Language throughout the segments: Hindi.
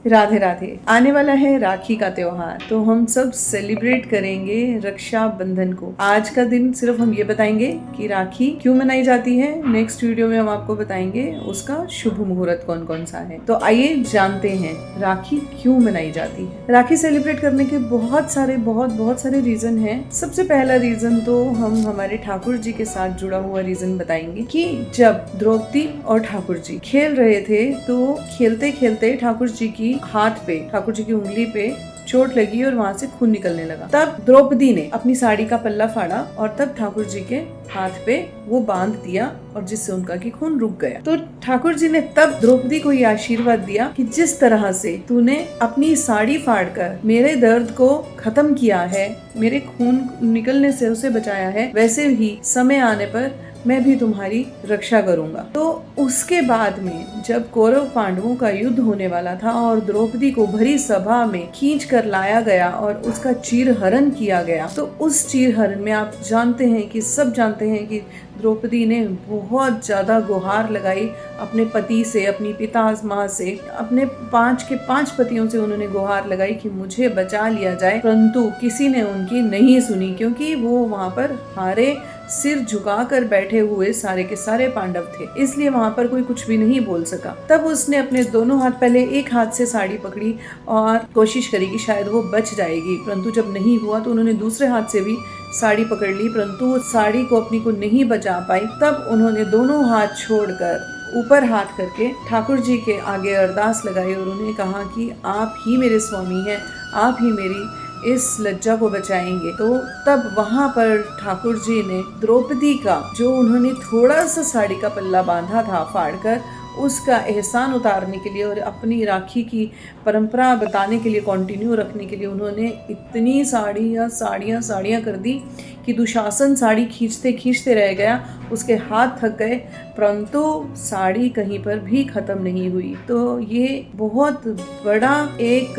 राधे राधे। आने वाला है राखी का त्योहार, तो हम सब सेलिब्रेट करेंगे रक्षा बंधन को। आज का दिन सिर्फ हम ये बताएंगे कि राखी क्यों मनाई जाती है। नेक्स्ट वीडियो में हम आपको बताएंगे उसका शुभ मुहूर्त कौन कौन सा है। तो आइए जानते हैं राखी क्यों मनाई जाती है। राखी सेलिब्रेट करने के बहुत सारे रीजन हैं। सबसे पहला रीजन तो हम हमारे ठाकुर जी के साथ जुड़ा हुआ रीजन बताएंगे कि जब द्रौपदी और ठाकुर जी खेल रहे थे तो खेलते खेलते ठाकुर जी की हाथ पे, ठाकुर जी की उंगली पे चोट लगी और वहाँ से खून निकलने लगा। तब द्रौपदी ने अपनी साड़ी का पल्ला फाड़ा और तब ठाकुर जी के हाथ पे वो बांध दिया और जिससे उनका की खून रुक गया। तो ठाकुर जी ने तब द्रौपदी को ये आशीर्वाद दिया कि जिस तरह से तूने अपनी साड़ी फाड़कर मेरे दर्द को खत्म किया है, मेरे खून निकलने से उसे बचाया है, वैसे ही समय आने पर मैं भी तुम्हारी रक्षा करूंगा। तो उसके बाद में जब कौरव पांडवों का युद्ध होने वाला था और द्रौपदी को भरी सभा में खींच कर लाया गया और उसका चीरहरण किया गया, तो उस चीरहरण में आप जानते हैं कि सब जानते हैं कि द्रौपदी ने बहुत ज्यादा गुहार लगाई अपने पति से, अपनी पितामह से, अपने 5 के 5 पतियों से उन्होंने गुहार लगाई कि मुझे बचा लिया जाए, परंतु किसी ने उनकी नहीं सुनी क्योंकि वो वहाँ पर हारे सिर झुकाकर बैठे हुए सारे के सारे पांडव थे, इसलिए वहाँ पर कोई कुछ भी नहीं बोल सका। तब उसने अपने दोनों हाथ, पहले एक हाथ से साड़ी पकड़ी और कोशिश करी कि शायद वो बच जाएगी, परंतु जब नहीं हुआ तो उन्होंने दूसरे हाथ से भी साड़ी पकड़ ली, परंतु वो साड़ी को अपनी को नहीं बचा पाई। तब उन्होंने दोनों हाथ छोड़कर ऊपर हाथ करके ठाकुर जी के आगे अरदास लगाई और उन्हें कहा कि आप ही मेरे स्वामी हैं, आप ही मेरी इस लज्जा को बचाएंगे। तो तब वहाँ पर ठाकुर जी ने द्रौपदी का जो उन्होंने थोड़ा सा साड़ी का पल्ला बांधा था फाड़कर, उसका एहसान उतारने के लिए और अपनी राखी की परंपरा बताने के लिए, कंटिन्यू रखने के लिए उन्होंने इतनी साड़ियाँ कर दी कि दुशासन साड़ी खींचते रह गया, उसके हाथ थक गए, परंतु साड़ी कहीं पर भी खत्म नहीं हुई। तो ये बहुत बड़ा एक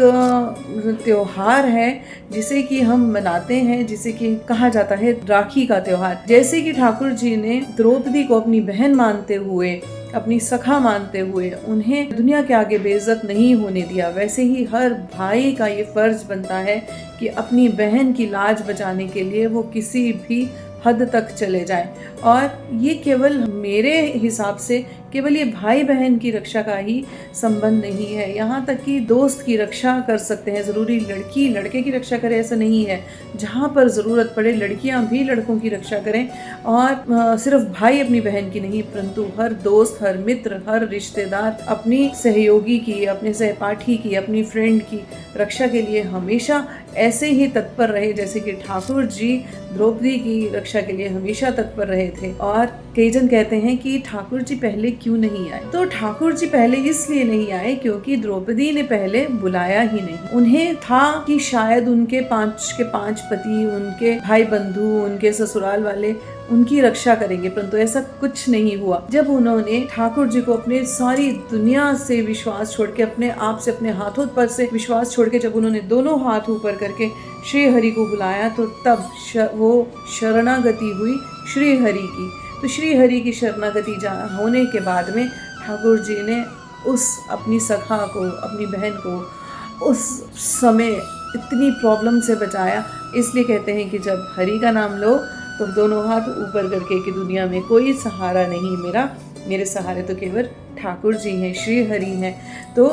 त्योहार है जिसे कि हम मनाते हैं, जिसे कि कहा जाता है राखी का त्योहार। जैसे कि ठाकुर जी ने द्रौपदी को अपनी बहन मानते हुए, अपनी सखा मानते हुए उन्हें दुनिया के आगे बेइज्जत नहीं होने दिया, वैसे ही हर भाई का ये फर्ज बनता है कि अपनी बहन की लाज बचाने के लिए वो किसी भी हद तक चले जाएं। और ये केवल मेरे हिसाब से केवल ये भाई बहन की रक्षा का ही संबंध नहीं है, यहाँ तक कि दोस्त की रक्षा कर सकते हैं। ज़रूरी लड़की लड़के की रक्षा करे ऐसा नहीं है, जहाँ पर ज़रूरत पड़े लड़कियाँ भी लड़कों की रक्षा करें। और सिर्फ भाई अपनी बहन की नहीं, परंतु हर दोस्त, हर मित्र, हर रिश्तेदार अपनी सहयोगी की, अपने सहपाठी की, अपनी फ्रेंड की रक्षा के लिए हमेशा ऐसे ही तत्पर रहे जैसे कि ठाकुर जी द्रौपदी की रक्षा के लिए हमेशा तत्पर रहे थे। और कई जन कहते हैं कि ठाकुर जी पहले क्यों नहीं आए। तो ठाकुर जी पहले इसलिए नहीं आए क्योंकि द्रौपदी ने पहले बुलाया ही नहीं। उन्हें था कि शायद उनके 5 के 5 पति, उनके भाई बंधु, उनके ससुराल वाले उनकी रक्षा करेंगे, परंतु ऐसा कुछ नहीं हुआ। जब उन्होंने ठाकुर जी को अपने सारी दुनिया से विश्वास छोड़ के, अपने आप से, अपने हाथों पर से विश्वास छोड़ के, जब उन्होंने दोनों हाथ ऊपर करके श्री हरि को बुलाया, तो तब वो शरणागति हुई श्री हरि की। तो श्री हरि की शरणागति होने के बाद में ठाकुर जी ने उस अपनी सखा को, अपनी बहन को उस समय इतनी प्रॉब्लम से बचाया। इसलिए कहते हैं कि जब हरि का नाम लो तो दोनों हाथ ऊपर करके कि दुनिया में कोई सहारा नहीं मेरा, मेरे सहारे तो केवल ठाकुर जी हैं, श्री हरि हैं। तो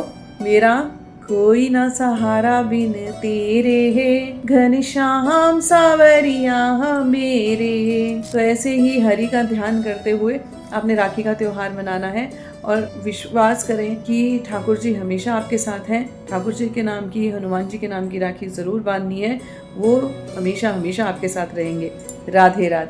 मेरा कोई ना सहारा बिन तेरे है, घनश्याम सावरिया मेरे। तो ऐसे ही हरि का ध्यान करते हुए आपने राखी का त्योहार मनाना है और विश्वास करें कि ठाकुर जी हमेशा आपके साथ हैं। ठाकुर जी के नाम की, हनुमान जी के नाम की राखी ज़रूर बांधनी है, वो हमेशा आपके साथ रहेंगे। राधे राधे।